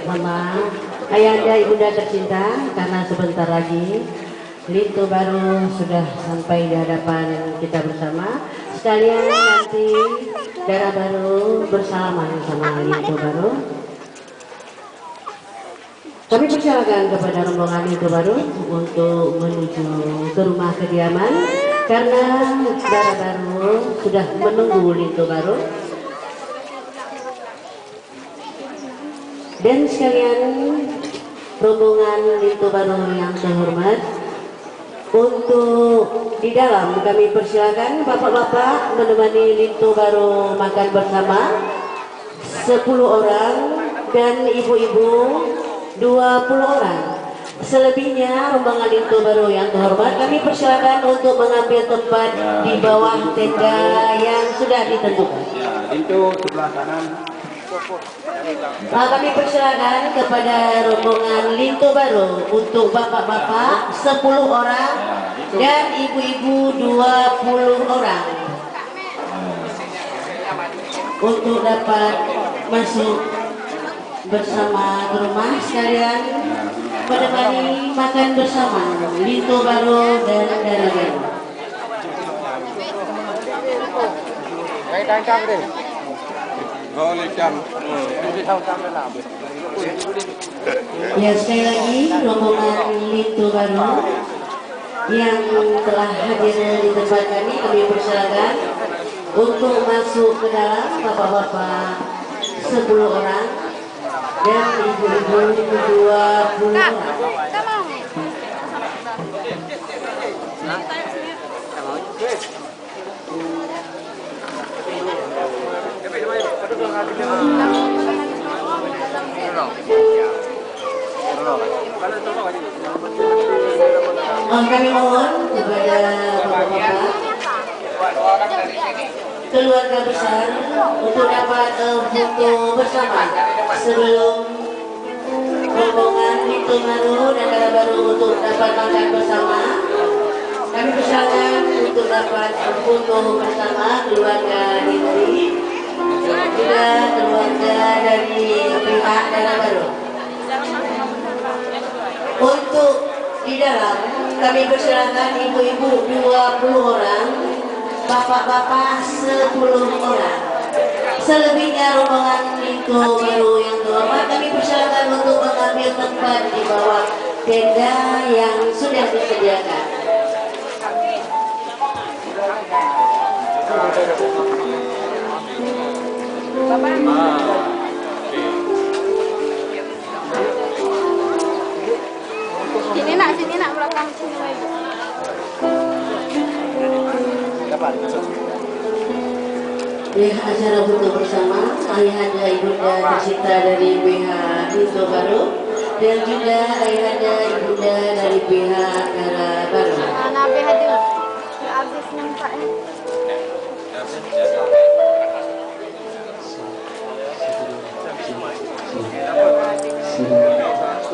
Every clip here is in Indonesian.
Mama, ayahanda ibunda tercinta, karena sebentar lagi Lintu baru sudah sampai di hadapan kita bersama. Sekalian nanti Dara baru bersalaman sama Lintu baru. Kami persilakan kepada rombongan Lintu baru untuk menuju ke rumah kediaman, karena Dara baru sudah menunggu Lintu baru. Dan sekalian rombongan Lintu baru yang terhormat, untuk di dalam kami persilakan bapak-bapak menemani Lintu baru makan bersama 10 orang dan ibu-ibu 20 orang. Selebihnya rombongan Lintu baru yang terhormat kami persilakan untuk mengambil tempat di bawah tenda yang sudah ditentukan. Ya, Lintu sebelah kanan. Kami persilakan kepada rombongan Lintu baru untuk bapak-bapak 10 orang dan ibu-ibu 20 orang untuk dapat masuk bersama ke rumah. Sekalian menemani makan bersama Lintu baru dan Dara baru. Ya, sekali lagi rombongan Lintu baru yang telah hadir di tempat kami persilakan untuk masuk ke dalam, bapak-bapak 10 orang dan ibu-ibu 20 orang. Kami mohon kepada bapak-bapak keluarga besar untuk dapat foto bersama sebelum rombongan Lintu baru dan Dara baru untuk dapat makan bersama. Kami persilakan untuk dapat foto bersama keluarga Lintu, juga keluarga dari pihak Dara baru. Untuk di dalam kami persilakan ibu-ibu 20 orang, bapak-bapak 10 orang. Selebihnya rombongan Lintu baru yang terhormat kami persilakan untuk mengambil tempat di bawah tenda yang sudah disediakan. Sini nak belakang sini lagi. Ya, acara foto bersama ayahanda ibunda tercinta dari pihak Lintu baru dan juga ayahanda ibunda dari pihak Dara baru. Nabi hadir. Habis nampaknya.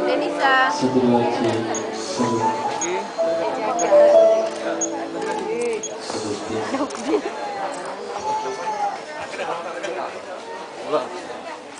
Denisa. Look.